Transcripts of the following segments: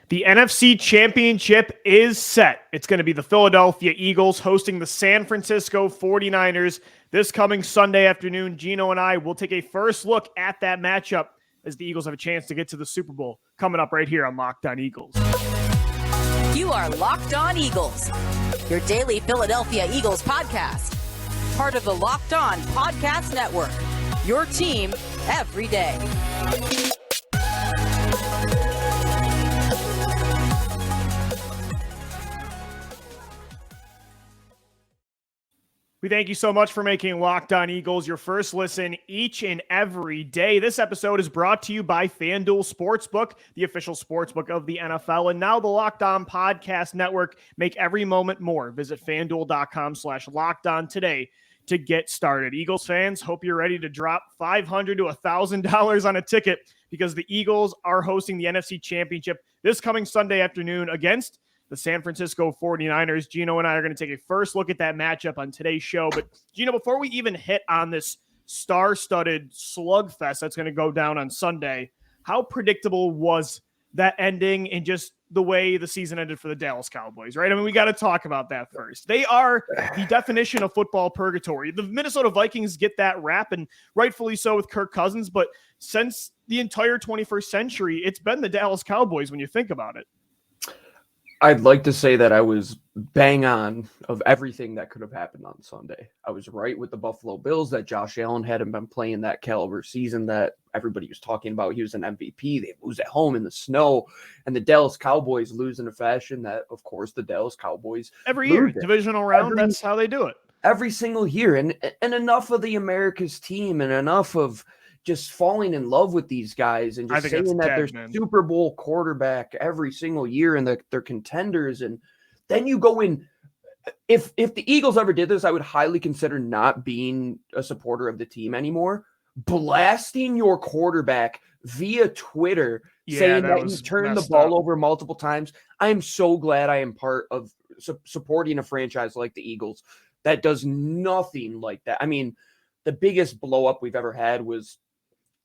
The NFC Championship is set. It's going to be the Philadelphia Eagles hosting the San Francisco 49ers this coming Sunday afternoon. Gino and I will take a first look at that matchup as the Eagles have a chance to get to the Super Bowl coming up right here on Locked On Eagles. You are Locked On Eagles, your daily Philadelphia Eagles podcast. Part of the Locked On Podcast Network, your team every day. We thank you so much for making Locked On Eagles your first listen each and every day. This episode is brought to you by FanDuel Sportsbook, the official sportsbook of the NFL, and now the Locked On Podcast Network. Make every moment more. Visit FanDuel.com/LockedOn today to get started. Eagles fans, hope you're ready to drop $500 to $1,000 on a ticket because the Eagles are hosting the NFC Championship this coming Sunday afternoon against the San Francisco 49ers. Gino and I are going to take a first look at that matchup on today's show. But, Gino, before we even hit on this star-studded slugfest that's going to go down on Sunday, how predictable was that ending and just the way the season ended for the Dallas Cowboys, right? I mean, we got to talk about that first. They are the definition of football purgatory. The Minnesota Vikings get that rap, and rightfully so with Kirk Cousins, but since the entire 21st century, it's been the Dallas Cowboys when you think about it. I'd like to say that I was bang on of everything that could have happened on Sunday. I was right with the Buffalo Bills that Josh Allen hadn't been playing that caliber season that everybody was talking about. He was an MVP. They lose at home in the snow, and the Dallas Cowboys lose in a fashion that, of course, the Dallas Cowboys every year, divisional round, that's how they do it. Every single year. And enough of the America's team and enough of just falling in love with these guys and just saying that they're Super Bowl quarterback every single year and they're contenders. And then you go in. If the Eagles ever did this, I would highly consider not being a supporter of the team anymore. Blasting your quarterback via Twitter, saying that he turned the ball over multiple times. I am so glad I am part of supporting a franchise like the Eagles that does nothing like that. I mean, the biggest blow up we've ever had was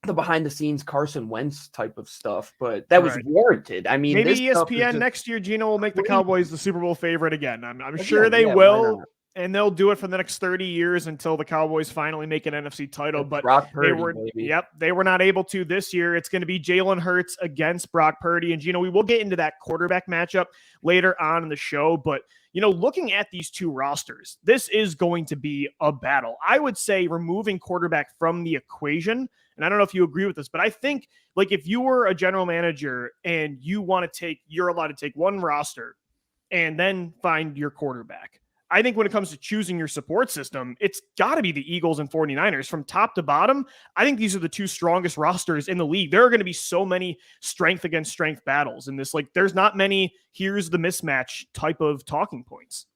the behind the scenes Carson Wentz type of stuff, but that was warranted. I mean, maybe ESPN next year, Gino, will make the Cowboys the Super Bowl favorite again. I'm sure they will, and they'll do it for the next 30 years until the Cowboys finally make an NFC title. But Brock Purdy, they were not able to this year. It's going to be Jalen Hurts against Brock Purdy, and Gino, we will get into that quarterback matchup later on in the show, but looking at these two rosters, this is going to be a battle. I would say removing quarterback from the equation, and I don't know if you agree with this, but I think like if you were a general manager and you're allowed to take one roster and then find your quarterback. I think when it comes to choosing your support system, it's got to be the Eagles and 49ers from top to bottom. I think these are the two strongest rosters in the league. There are going to be so many strength against strength battles in this. Like, there's not many, here's the mismatch type of talking points.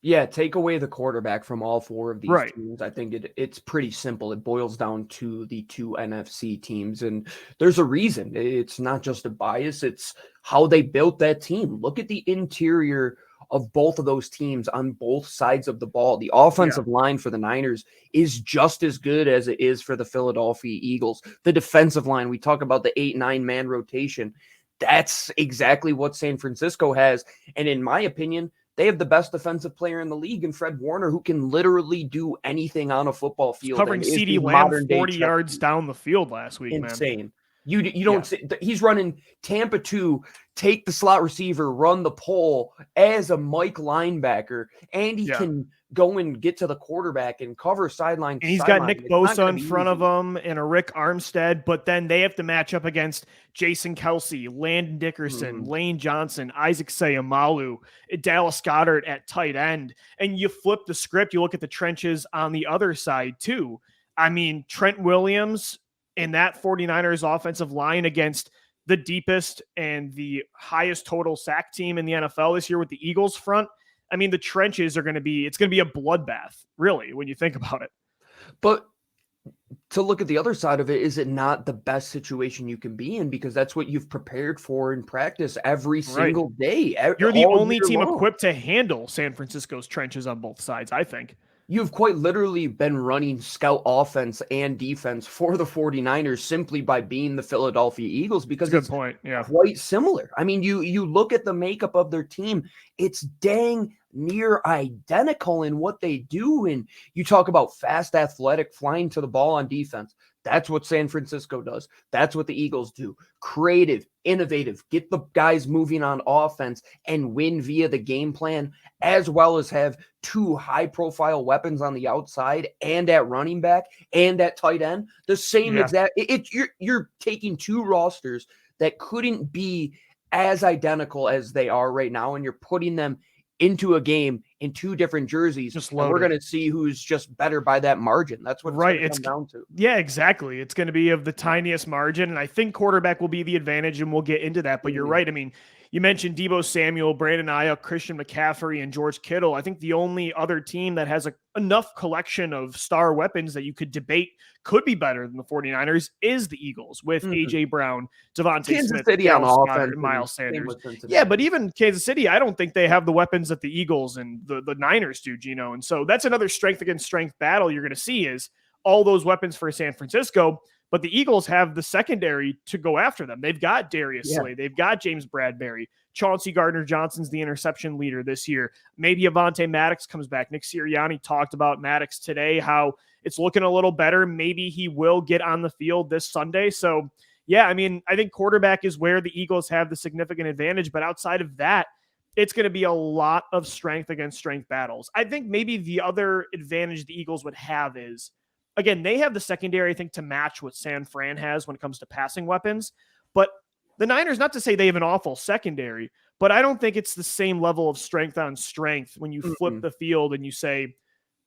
Yeah, take away the quarterback from all four of these teams. I think it's pretty simple. It boils down to the two NFC teams, and there's a reason. It's not just a bias. It's how they built that team. Look at the interior of both of those teams on both sides of the ball. The offensive line for the Niners is just as good as it is for the Philadelphia Eagles. The defensive line, we talk about the 8-9 man rotation. That's exactly what San Francisco has. And in my opinion, they have the best defensive player in the league in Fred Warner, who can literally do anything on a football field. Covering CeeDee Lamb 40 yards down the field last week, Insane. Man. You don't see, he's running Tampa 2, take the slot receiver, run the pole as a Mike linebacker, and he can go and get to the quarterback and cover sideline. And he's got Nick Bosa in front of him and a Rick Armstead, but then they have to match up against Jason Kelsey, Landon Dickerson, Lane Johnson, Isaac Seumalo, Dallas Goedert at tight end. And you flip the script, you look at the trenches on the other side too. I mean, Trent Williams and that 49ers offensive line against the deepest and the highest total sack team in the NFL this year with the Eagles front. I mean, the trenches it's going to be a bloodbath, really, when you think about it. But to look at the other side of it, is it not the best situation you can be in? Because that's what you've prepared for in practice every single day. You're the only team equipped to handle San Francisco's trenches on both sides, I think. You've quite literally been running scout offense and defense for the 49ers simply by being the Philadelphia Eagles, because it's a good point. Yeah, quite similar. I mean, you look at the makeup of their team, it's dang near identical in what they do. And you talk about fast, athletic, flying to the ball on defense. That's what San Francisco does. That's what the Eagles do. Creative, innovative, get the guys moving on offense and win via the game plan, as well as have two high-profile weapons on the outside and at running back and at tight end. The same exact. You're taking two rosters that couldn't be as identical as they are right now, and you're putting them into a game in two different jerseys. And we're going to see who's just better by that margin. That's what it's come down to. Yeah, exactly. It's going to be of the tiniest margin. And I think quarterback will be the advantage, and we'll get into that. But you're right. I mean, you mentioned Deebo Samuel, Brandon Ayuk, Christian McCaffrey, and George Kittle. I think the only other team that has enough collection of star weapons that you could debate could be better than the 49ers is the Eagles, with A.J. Brown, Devontae Smith, City on offense, and Miles Sanders. Yeah, but even Kansas City, I don't think they have the weapons that the Eagles and the Niners do, Gino. And so that's another strength against strength battle you're going to see, is all those weapons for San Francisco. But the Eagles have the secondary to go after them. They've got Darius Slay. They've got James Bradbury. Chauncey Gardner-Johnson's the interception leader this year. Maybe Avonte Maddox comes back. Nick Sirianni talked about Maddox today, how it's looking a little better. Maybe he will get on the field this Sunday. So, yeah, I mean, I think quarterback is where the Eagles have the significant advantage. But outside of that, it's going to be a lot of strength against strength battles. I think maybe the other advantage the Eagles would have is, again, they have the secondary, I think, to match what San Fran has when it comes to passing weapons. But the Niners, not to say they have an awful secondary, but I don't think it's the same level of strength on strength when you flip the field and you say,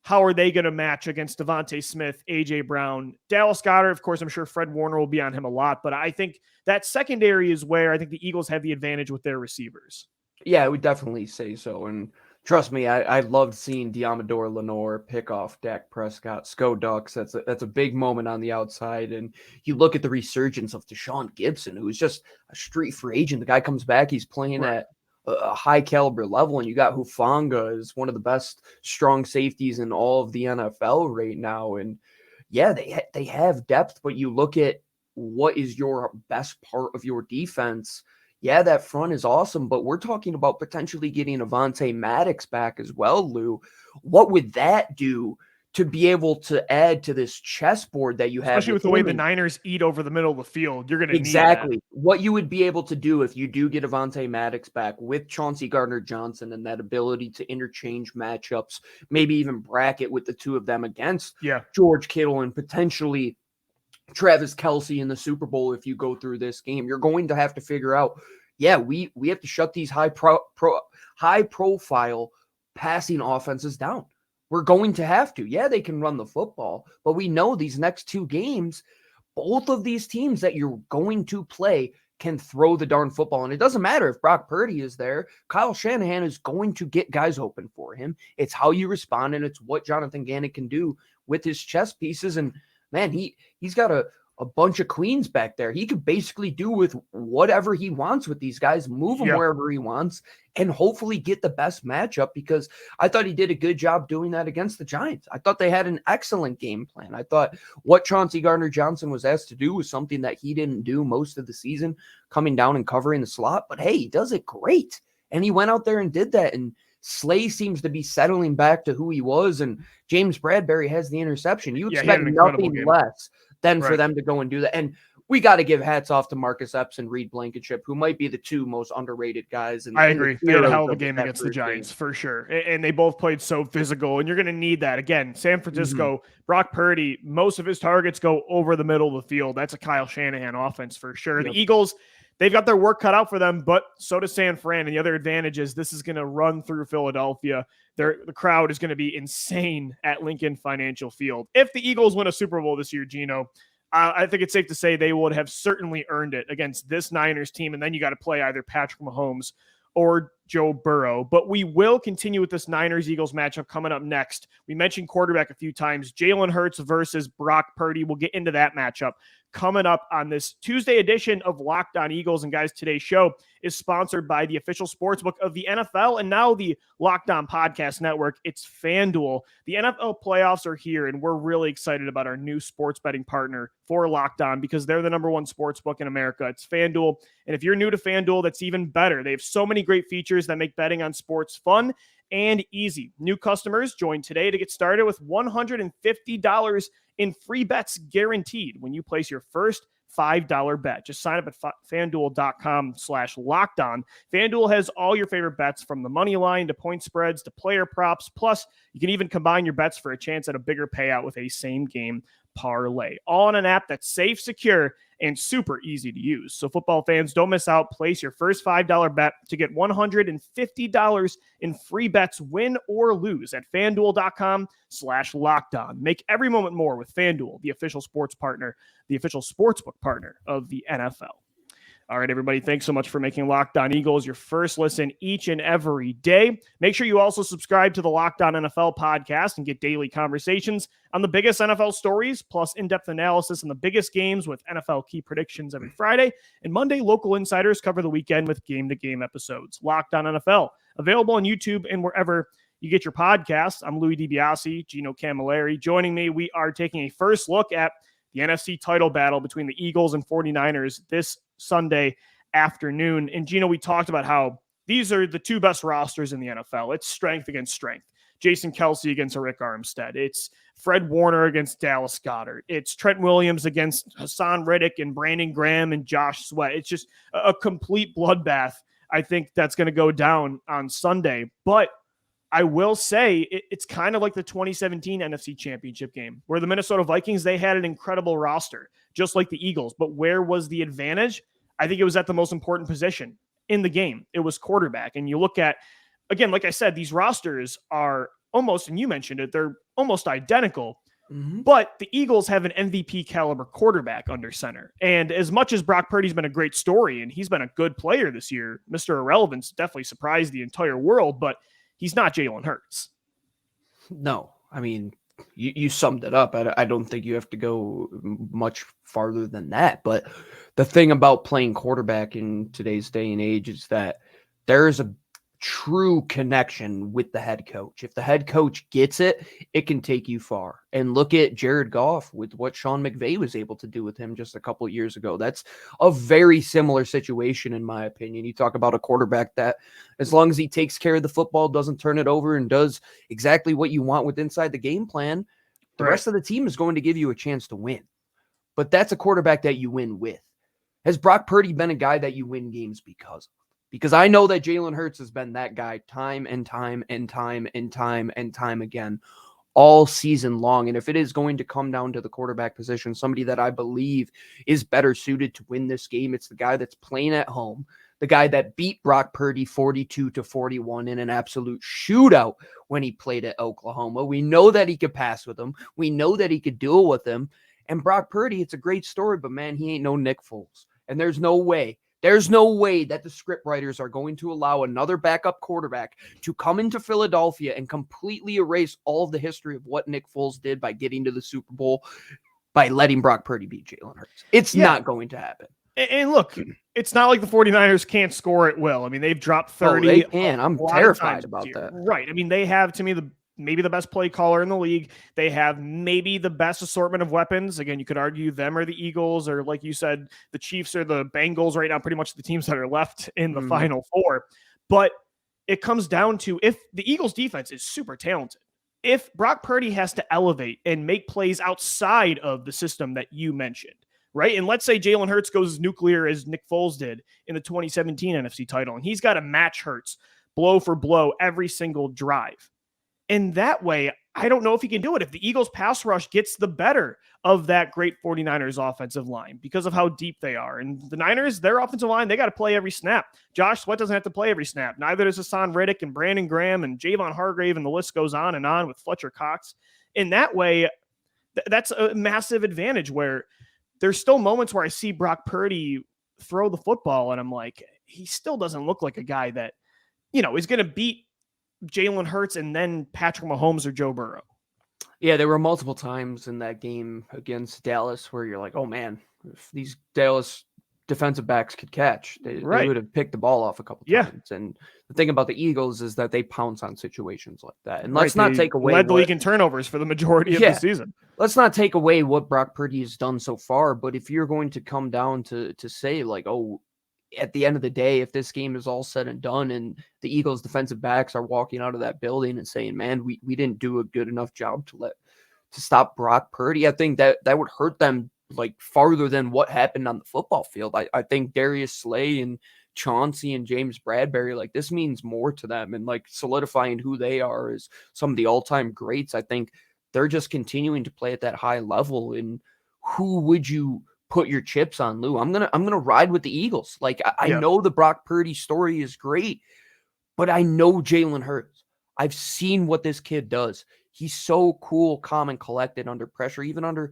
how are they going to match against Devontae Smith, A.J. Brown, Dallas Goedert? Of course, I'm sure Fred Warner will be on him a lot, but I think that secondary is where I think the Eagles have the advantage with their receivers. Yeah, I would definitely say so. And trust me, I loved seeing Diamador Lenore pick off Dak Prescott, Sco Ducks. That's a big moment on the outside. And you look at the resurgence of Deshaun Gibson, who's just a street free agent. The guy comes back, he's playing at a high caliber level. And you got Hufanga is one of the best strong safeties in all of the NFL right now. And yeah, they have depth, but you look at what is your best part of your defense. Yeah, that front is awesome, but we're talking about potentially getting Avonte Maddox back as well, Lou. What would that do to be able to add to this chessboard that you have? Especially with the way the Niners eat over the middle of the field, you're going to exactly need that. What you would be able to do if you do get Avonte Maddox back with Chauncey Gardner-Johnson and that ability to interchange matchups, maybe even bracket with the two of them against George Kittle and potentially Travis Kelce in the Super Bowl. If you go through this game, you're going to have to figure out, we have to shut these high profile passing offenses down. We're going to have to. Yeah, they can run the football, but we know these next two games, both of these teams that you're going to play can throw the darn football. And it doesn't matter if Brock Purdy is there. Kyle Shanahan is going to get guys open for him. It's how you respond, and it's what Jonathan Gannon can do with his chess pieces. And man, he's got a bunch of queens back there. He could basically do with whatever he wants with these guys, move them wherever he wants, and hopefully get the best matchup, because I thought he did a good job doing that against the Giants. I thought they had an excellent game plan. I thought what Chauncey Gardner-Johnson was asked to do was something that he didn't do most of the season, coming down and covering the slot. But hey, he does it great. And he went out there and did that. And Slay seems to be settling back to who he was, and James Bradbury has the interception. You expect nothing less than for them to go and do that. And we got to give hats off to Marcus Epps and Reed Blankenship, who might be the two most underrated guys. I agree. They had a hell of a game against the Giants, for sure. And they both played so physical, and you're going to need that. Again, San Francisco, Brock Purdy, most of his targets go over the middle of the field. That's a Kyle Shanahan offense for sure. The Eagles, they've got their work cut out for them, but so does San Fran. And the other advantage is this is going to run through Philadelphia. The crowd is going to be insane at Lincoln Financial Field. If the Eagles win a Super Bowl this year, Gino, I think it's safe to say they would have certainly earned it against this Niners team. And then you got to play either Patrick Mahomes or Joe Burrow. But we will continue with this Niners-Eagles matchup coming up next. We mentioned quarterback a few times. Jalen Hurts versus Brock Purdy. We'll get into that matchup. coming up on this Tuesday edition of Locked On Eagles. And guys, today's show is sponsored by the official sportsbook of the NFL and now the Locked On Podcast Network. It's FanDuel. The NFL playoffs are here, and we're really excited about our new sports betting partner for Locked On because they're the number one sportsbook in America. It's FanDuel. And if you're new to FanDuel, that's even better. They have so many great features that make betting on sports fun and easy. New customers join today to get started with $150 in free bets guaranteed when you place your first $5 bet. Just sign up at FanDuel.com/lockedon. FanDuel has all your favorite bets from the money line to point spreads to player props. Plus, you can even combine your bets for a chance at a bigger payout with a same game parlay. All on an app that's safe, secure, and super easy to use. So football fans, don't miss out. Place your first $5 bet to get $150 in free bets, win or lose, at FanDuel.com/lockedon. Make every moment more with FanDuel, the official sports partner, the official sportsbook partner of the NFL. All right, everybody, thanks so much for making Locked On Eagles your first listen each and every day. Make sure you also subscribe to the Locked On NFL podcast and get daily conversations on the biggest NFL stories, plus in-depth analysis on the biggest games with NFL key predictions every Friday. And Monday, local insiders cover the weekend with game-to-game episodes. Locked On NFL, available on YouTube and wherever you get your podcasts. I'm Louis DiBiase, Gino Camilleri. Joining me, we are taking a first look at the NFC title battle between the Eagles and 49ers this Sunday afternoon. And Gino, we talked about how these are the two best rosters in the NFL. It's strength against strength. Jason Kelce against Rick Armstead. It's Fred Warner against Dallas Goedert. It's Trent Williams against Hassan Reddick and Brandon Graham and Josh Sweat. It's just a complete bloodbath. I think that's going to go down on Sunday. But I will say it's kind of like the 2017 NFC Championship game where the Minnesota Vikings, they had an incredible roster, just like the Eagles. But where was the advantage? I think it was at the most important position in the game. It was quarterback. And you look at, again, like I said, these rosters are almost, and you mentioned it, they're almost identical. Mm-hmm. But the Eagles have an MVP caliber quarterback under center. And as much as Brock Purdy's been a great story and he's been a good player this year, Mr. Irrelevance definitely surprised the entire world, but he's not Jalen Hurts. No, I mean, you summed it up. I don't think you have to go much farther than that. But the thing about playing quarterback in today's day and age is that there is a true connection with the head coach. If the head coach gets it, it can take you far. And look at Jared Goff with what Sean McVay was able to do with him just a couple of years ago. That's a very similar situation, in my opinion. You talk about a quarterback that, as long as he takes care of the football, doesn't turn it over, and does exactly what you want with inside the game plan, the rest of the team is going to give you a chance to win. But that's a quarterback that you win with. Has Brock Purdy been a guy that you win games because of? Because I know that Jalen Hurts has been that guy time and time and time and time and time again all season long. And if it is going to come down to the quarterback position, somebody that I believe is better suited to win this game, it's the guy that's playing at home, the guy that beat Brock Purdy 42-41 in an absolute shootout when he played at Oklahoma. We know that he could pass with him. We know that he could duel with him. And Brock Purdy, it's a great story, but man, he ain't no Nick Foles. And there's no way that the scriptwriters are going to allow another backup quarterback to come into Philadelphia and completely erase all of the history of what Nick Foles did by getting to the Super Bowl by letting Brock Purdy beat Jalen Hurts. It's not going to happen. And look, it's not like the 49ers can't score at will. I mean, they've dropped 30. They can. I'm terrified about that. Right. I mean, they have, to me, maybe the best play caller in the league. They have maybe the best assortment of weapons. Again, you could argue them or the Eagles, or like you said, the Chiefs or the Bengals right now, pretty much the teams that are left in the Final Four. But it comes down to, if the Eagles defense is super talented, if Brock Purdy has to elevate and make plays outside of the system that you mentioned, right? And let's say Jalen Hurts goes as nuclear as Nick Foles did in the 2017 NFC title, and he's got to match Hurts blow for blow every single drive. And that way, I don't know if he can do it if the Eagles pass rush gets the better of that great 49ers offensive line because of how deep they are. And the Niners, their offensive line, they got to play every snap. Josh Sweat doesn't have to play every snap. Neither does Hassan Reddick and Brandon Graham and Javon Hargrave, and the list goes on and on with Fletcher Cox. In that way, that's a massive advantage, where there's still moments where I see Brock Purdy throw the football and I'm like, he still doesn't look like a guy that, is going to beat Jalen Hurts and then Patrick Mahomes or Joe Burrow. Yeah, there were multiple times in that game against Dallas where you're like, oh man, If these Dallas defensive backs could catch, they would have picked the ball off a couple times. And the thing about the Eagles is that they pounce on situations like that. And let's not take away led the league in turnovers for the majority of the season. Let's not take away what Brock Purdy has done so far, but if you're going to come down to say like, oh, at the end of the day, if this game is all said and done and the Eagles defensive backs are walking out of that building and saying, man, we didn't do a good enough job to stop Brock Purdy, I think that would hurt them like farther than what happened on the football field. I think Darius Slay and Chauncey and James Bradbury, like this means more to them and like solidifying who they are as some of the all-time greats. I think they're just continuing to play at that high level. And who would you put your chips on, Lou? I'm gonna ride with the Eagles. Like I know the Brock Purdy story is great, but I know Jalen Hurts. I've seen what this kid does. He's so cool, calm, and collected under pressure, even under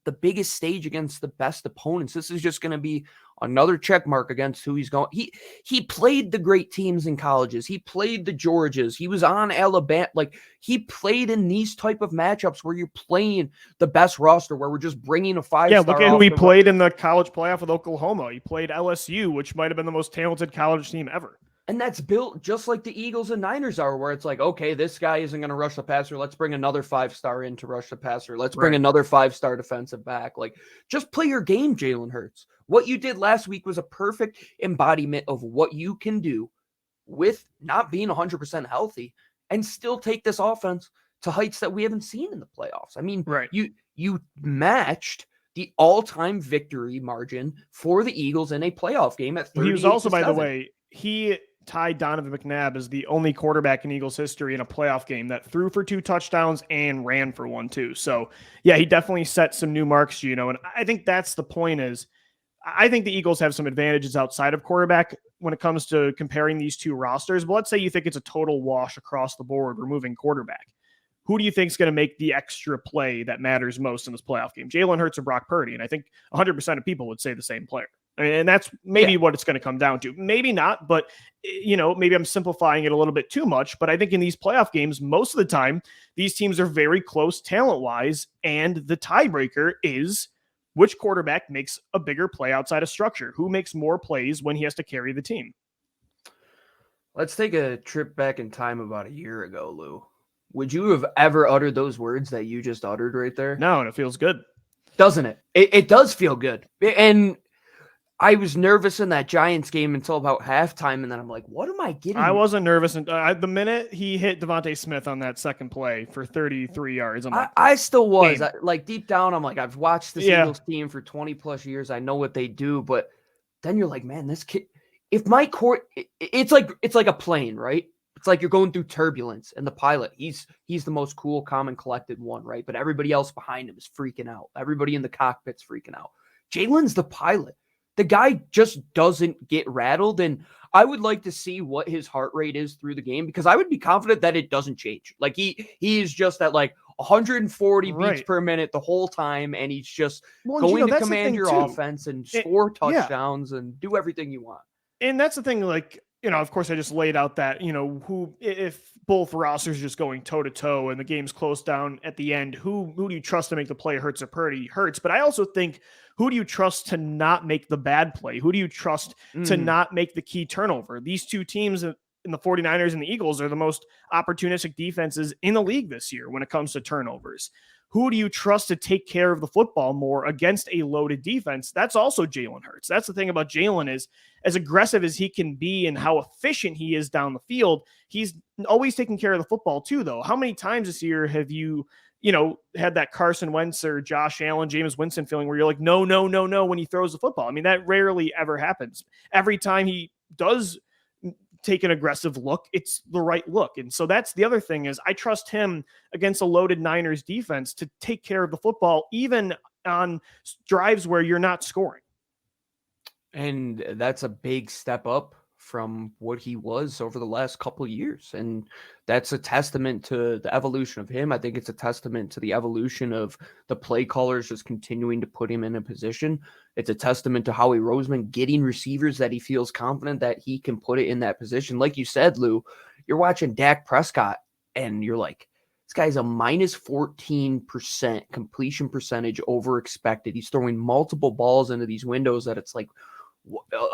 the biggest stage against the best opponents. This is just going to be another check mark against who he's going. He played the great teams in colleges. He played the Georgias. He was on Alabama. Like he played in these type of matchups where you're playing the best roster, where we're just bringing a 5-star. Yeah, look at who he played in the college playoff with Oklahoma. He played LSU, which might have been the most talented college team ever. And that's built just like the Eagles and Niners are, where it's like, okay, this guy isn't going to rush the passer. Let's bring another 5-star in to rush the passer. Let's bring another 5-star defensive back. Like, just play your game, Jalen Hurts. What you did last week was a perfect embodiment of what you can do with not being 100% healthy and still take this offense to heights that we haven't seen in the playoffs. I mean, you matched the all-time victory margin for the Eagles in a playoff game at 38-7. He was also, by the way, he tied Donovan McNabb as the only quarterback in Eagles history in a playoff game that threw for 2 touchdowns and ran for 1 too. So yeah, he definitely set some new marks, and I think that's the point is I think the Eagles have some advantages outside of quarterback when it comes to comparing these two rosters. But let's say you think it's a total wash across the board, removing quarterback. Who do you think is going to make the extra play that matters most in this playoff game? Jalen Hurts or Brock Purdy? And I think 100% of people would say the same player. And that's maybe what it's going to come down to. Maybe not, but, maybe I'm simplifying it a little bit too much. But I think in these playoff games, most of the time, these teams are very close talent-wise. And the tiebreaker is which quarterback makes a bigger play outside of structure? Who makes more plays when he has to carry the team? Let's take a trip back in time about a year ago, Lou. Would you have ever uttered those words that you just uttered right there? No, and it feels good. Doesn't it? It does feel good. And I was nervous in that Giants game until about halftime, and then I'm like, what am I getting? I wasn't nervous. The minute he hit Devontae Smith on that second play for 33 yards, I still was. Deep down, I'm like, I've watched this Eagles team for 20-plus years. I know what they do, but then you're like, man, this kid, if my court, it's like a plane, right? It's like you're going through turbulence, and the pilot, he's the most cool, calm, and collected one, right? But everybody else behind him is freaking out. Everybody in the cockpit's freaking out. Jalen's the pilot. The guy just doesn't get rattled, and I would like to see what his heart rate is through the game, because I would be confident that it doesn't change. Like he is just at like 140 beats per minute the whole time, and he's just going to command your offense and score touchdowns and do everything you want. And that's the thing, like, of course, I just laid out that, who, if both rosters are just going toe-to-toe and the game's close down at the end, who do you trust to make the play, Hurts or Purdy? Hurts. But I also think, who do you trust to not make the bad play? Who do you trust to not make the key turnover? These two teams in the 49ers and the Eagles are the most opportunistic defenses in the league this year when it comes to turnovers. Who do you trust to take care of the football more against a loaded defense? That's also Jalen Hurts. That's the thing about Jalen is, as aggressive as he can be and how efficient he is down the field, he's always taking care of the football too, though. How many times this year have you had that Carson Wentz or Josh Allen, Jameis Winston feeling where you're like, no, when he throws the football? I mean, that rarely ever happens. Every time he does take an aggressive look, it's the right look. And so that's the other thing is I trust him against a loaded Niners defense to take care of the football, even on drives where you're not scoring. And that's a big step up from what he was over the last couple of years. And that's a testament to the evolution of him. I think it's a testament to the evolution of the play callers just continuing to put him in a position. It's a testament to Howie Roseman getting receivers that he feels confident that he can put it in that position. Like you said, Lou, you're watching Dak Prescott and you're like, This guy's a minus 14% completion percentage over expected. He's throwing multiple balls into these windows that it's like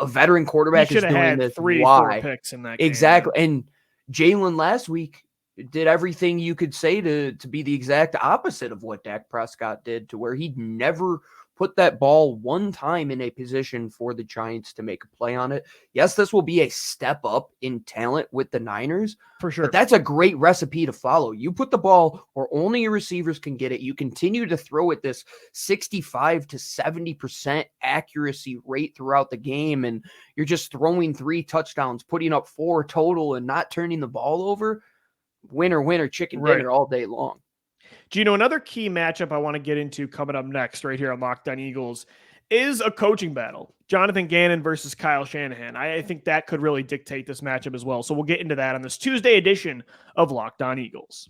a veteran quarterback is doing this. 3-4 picks in that game. Exactly. And Jalen last week did everything you could say to be the exact opposite of what Dak Prescott did, to where he'd never put that ball one time in a position for the Giants to make a play on it. Yes, this will be a step up in talent with the Niners. For sure. But that's a great recipe to follow. You put the ball where only your receivers can get it. You continue to throw at this 65 to 70% accuracy rate throughout the game, and you're just throwing 3 touchdowns, putting up 4 total, and not turning the ball over. Winner, chicken dinner all day long. Gino, another key matchup I want to get into coming up next right here on Locked On Eagles is a coaching battle. Jonathan Gannon versus Kyle Shanahan. I think that could really dictate this matchup as well. So we'll get into that on this Tuesday edition of Locked On Eagles.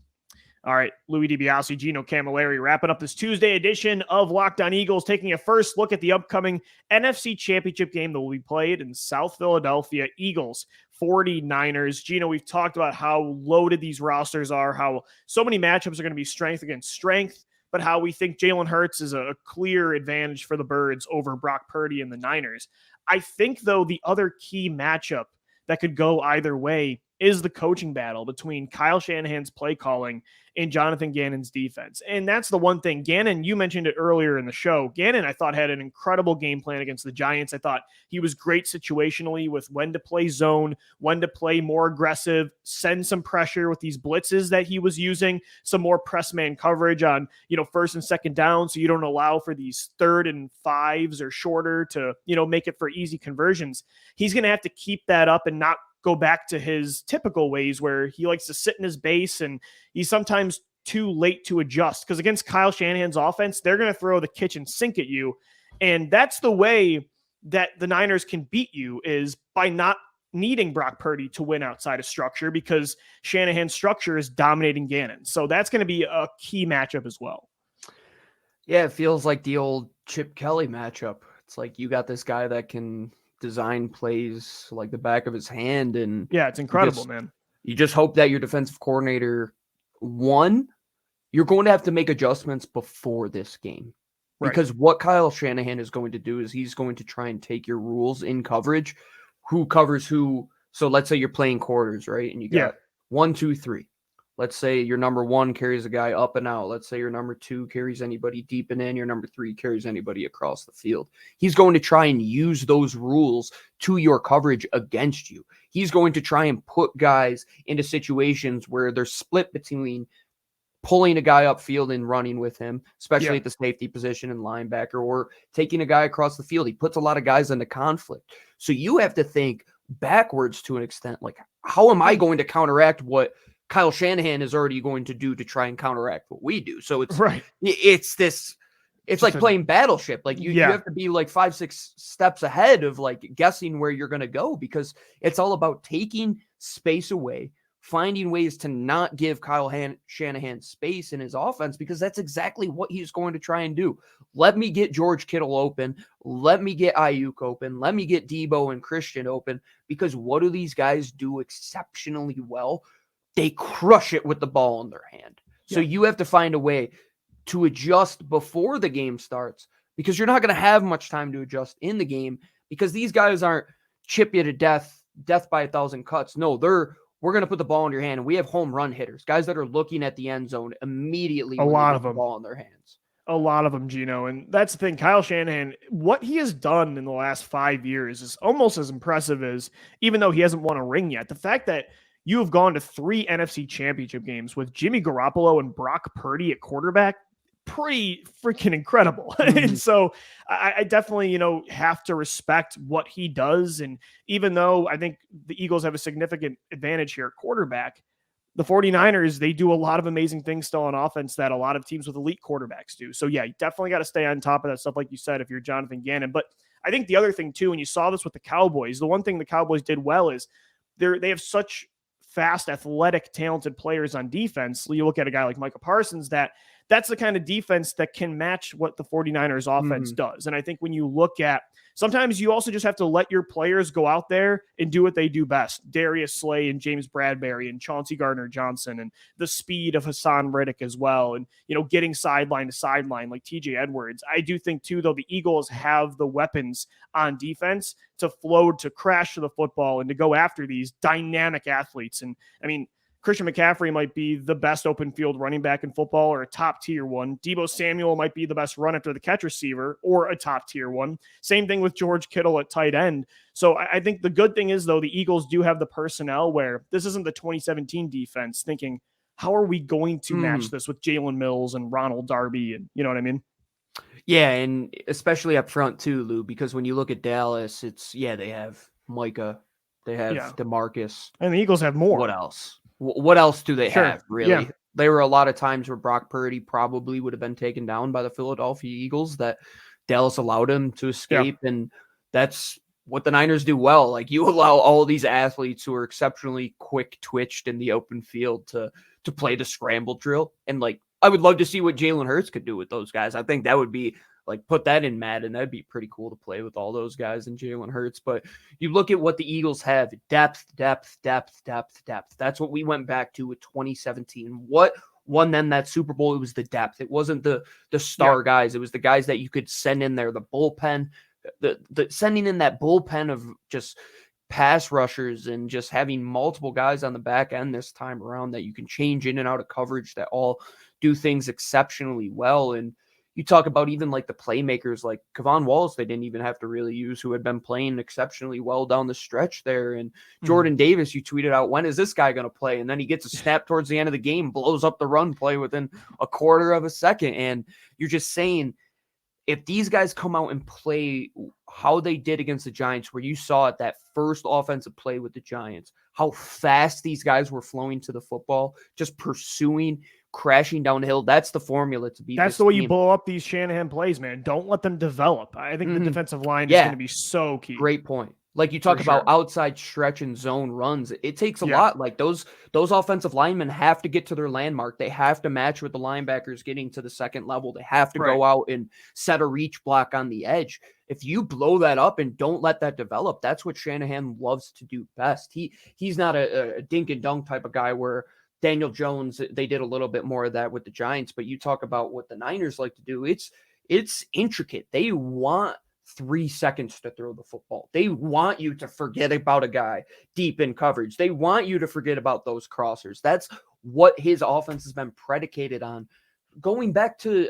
All right, Louis DiBiase, Gino Camilleri, wrapping up this Tuesday edition of Locked On Eagles, taking a first look at the upcoming NFC Championship game that will be played in South Philadelphia. Eagles, 49ers. Gino, we've talked about how loaded these rosters are, how so many matchups are going to be strength against strength, but how we think Jalen Hurts is a clear advantage for the Birds over Brock Purdy and the Niners. I think, though, the other key matchup that could go either way is the coaching battle between Kyle Shanahan's play calling and Jonathan Gannon's defense. And that's the one thing. Gannon, you mentioned it earlier in the show. Gannon, I thought, had an incredible game plan against the Giants. I thought he was great situationally with when to play zone, when to play more aggressive, send some pressure with these blitzes that he was using, some more press man coverage on, first and second down, so you don't allow for these 3rd and 5s or shorter to, make it for easy conversions. He's going to have to keep that up and not go back to his typical ways where he likes to sit in his base and he's sometimes too late to adjust, because against Kyle Shanahan's offense, they're going to throw the kitchen sink at you. And that's the way that the Niners can beat you, is by not needing Brock Purdy to win outside of structure, because Shanahan's structure is dominating Gannon. So that's going to be a key matchup as well. Yeah, it feels like the old Chip Kelly matchup. It's like you got this guy that can design plays like the back of his hand, and yeah, it's incredible, man. You just hope that your defensive coordinator, you're going to have to make adjustments before this game, because what Kyle Shanahan is going to do is he's going to try and take your rules in coverage, who covers who. So let's say you're playing quarters, right? And you got 1, 2, 3. Let's say your number 1 carries a guy up and out. Let's say your number 2 carries anybody deep and in. Your number 3 carries anybody across the field. He's going to try and use those rules to your coverage against you. He's going to try and put guys into situations where they're split between pulling a guy upfield and running with him, especially at the safety position and linebacker, or taking a guy across the field. He puts a lot of guys into conflict. So you have to think backwards to an extent. Like, how am I going to counteract what Kyle Shanahan is already going to do to try and counteract what we do? So it's it's like playing Battleship. Like you have to be like 5-6 steps ahead of like guessing where you're going to go, because it's all about taking space away, finding ways to not give Kyle Shanahan space in his offense, because that's exactly what he's going to try and do. Let me get George Kittle open. Let me get Ayuk open. Let me get Debo and Christian open, because what do these guys do exceptionally well? They crush it with the ball in their hand. So you have to find a way to adjust before the game starts, because you're not going to have much time to adjust in the game, because these guys aren't chip you to death by 1,000 cuts. No, we're going to put the ball in your hand, and we have home run hitters, guys that are looking at the end zone immediately. A lot of them. The ball in their hands. A lot of them, Gino. And that's the thing. Kyle Shanahan, what he has done in the last 5 years is almost as impressive as, even though he hasn't won a ring yet, the fact that you have gone to 3 NFC Championship games with Jimmy Garoppolo and Brock Purdy at quarterback, pretty freaking incredible. And so I definitely, have to respect what he does. And even though I think the Eagles have a significant advantage here at quarterback, the 49ers, they do a lot of amazing things still on offense that a lot of teams with elite quarterbacks do. So yeah, you definitely got to stay on top of that stuff, like you said, if you're Jonathan Gannon. But I think the other thing too, and you saw this with the Cowboys, the one thing the Cowboys did well is they have such fast, athletic, talented players on defense. You look at a guy like Micah Parsons that that's the kind of defense that can match what the 49ers offense does. And I think when you look at, sometimes you also just have to let your players go out there and do what they do best. Darius Slay and James Bradbury and Chauncey Gardner-Johnson, and the speed of Hassan Reddick as well. And, getting sideline to sideline like TJ Edwards. I do think too, though, the Eagles have the weapons on defense to float, to crash to the football, and to go after these dynamic athletes. And I mean, Christian McCaffrey might be the best open field running back in football, or a top tier one. Deebo Samuel might be the best run after the catch receiver, or a top tier one. Same thing with George Kittle at tight end. So I think the good thing is, though, the Eagles do have the personnel where this isn't the 2017 defense thinking, how are we going to match this with Jalen Mills and Ronald Darby? And you know what I mean? Yeah. And especially up front too, Lou, because when you look at Dallas, they have Micah, they have DeMarcus, and the Eagles have more. What else? What else do they have, really? Yeah. There were a lot of times where Brock Purdy probably would have been taken down by the Philadelphia Eagles that Dallas allowed him to escape, and that's what the Niners do well. Like, you allow all these athletes who are exceptionally quick-twitched in the open field to play the scramble drill. And, like, I would love to see what Jalen Hurts could do with those guys. I think that would be, like, put that in Madden. That'd be pretty cool to play with all those guys and Jalen Hurts. But you look at what the Eagles have: depth. That's what we went back to with 2017. What won them that Super Bowl? It was the depth. It wasn't the star guys. It was the guys that you could send in there, the bullpen, the sending in that bullpen of just pass rushers and just having multiple guys on the back end this time around that you can change in and out of coverage that all do things exceptionally well. And you talk about even like the playmakers like Kevon Wallace, they didn't even have to really use, who had been playing exceptionally well down the stretch there. And Jordan Davis, you tweeted out, when is this guy going to play? And then he gets a snap towards the end of the game, blows up the run play within a quarter of a second. And you're just saying, if these guys come out and play how they did against the Giants, where you saw at that first offensive play with the Giants, how fast these guys were flowing to the football, just pursuing, crashing downhill. That's the formula to beat. That's the way you blow up these Shanahan plays, man. Don't let them develop. I think the defensive line is going to be so key. Great point. Like you talk about outside stretch and zone runs, it takes a lot. Like those offensive linemen have to get to their landmark. They have to match with the linebackers getting to the second level. They have to go out and set a reach block on the edge. If you blow that up and don't let that develop, that's what Shanahan loves to do best. He's not a dink and dunk type of guy where Daniel Jones, they did a little bit more of that with the Giants, but you talk about what the Niners like to do. It's intricate. They want 3 seconds to throw the football. They want you to forget about a guy deep in coverage. They want you to forget about those crossers. That's what his offense has been predicated on. Going back to,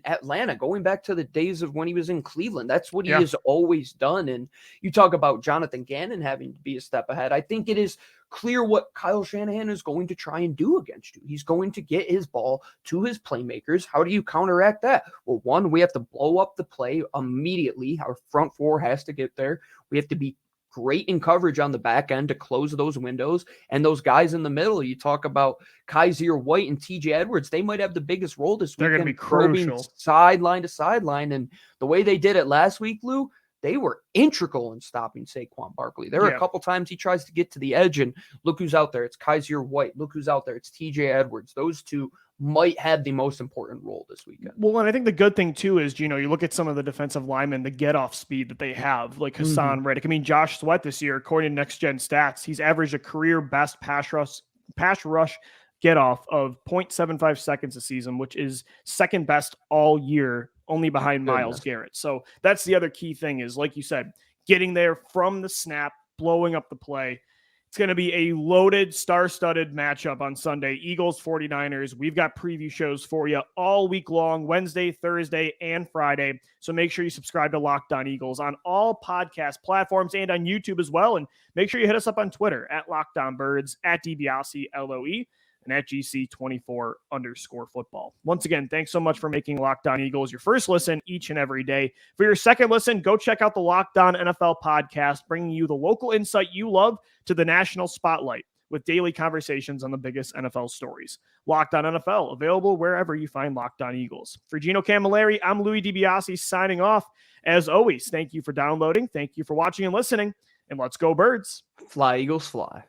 Atlanta, going back to the days of when he was in Cleveland, that's what he has always done. And you talk about Jonathan Gannon having to be a step ahead. I think it is clear what Kyle Shanahan is going to try and do against you. He's going to get his ball to his playmakers. How do you counteract that? Well, one, we have to blow up the play immediately. Our front four has to get there. We have to be great in coverage on the back end to close those windows. And those guys in the middle, you talk about Kaiser White and TJ Edwards, they might have the biggest role this week. They're going to be crucial. Sideline to sideline. And the way they did it last week, Lou, they were integral in stopping Saquon Barkley. There were a couple times he tries to get to the edge, and look who's out there. It's Kaiser White. Look who's out there. It's TJ Edwards. Those two might have the most important role this weekend. Well, and I think the good thing too is, you look at some of the defensive linemen, the get-off speed that they have, like Hassan Reddick. I mean, Josh Sweat this year, according to Next Gen Stats, he's averaged a career best pass rush get-off of 0.75 seconds a season, which is second best all year, only behind Myles Garrett. So that's the other key thing is, like you said, getting there from the snap, blowing up the play. It's going to be a loaded, star-studded matchup on Sunday. Eagles, 49ers. We've got preview shows for you all week long, Wednesday, Thursday, and Friday. So make sure you subscribe to Locked On Eagles on all podcast platforms and on YouTube as well. And make sure you hit us up on Twitter at Locked On Birds, at DiBiase, LOE, and at GC24_football. Once again, thanks so much for making Locked On Eagles your first listen each and every day. For your second listen, go check out the Locked On NFL podcast, bringing you the local insight you love to the national spotlight with daily conversations on the biggest NFL stories. Locked On NFL, available wherever you find Locked On Eagles. For Gino Camilleri, I'm Louis DiBiase signing off. As always, thank you for downloading, thank you for watching and listening, and let's go Birds. Fly, Eagles, fly.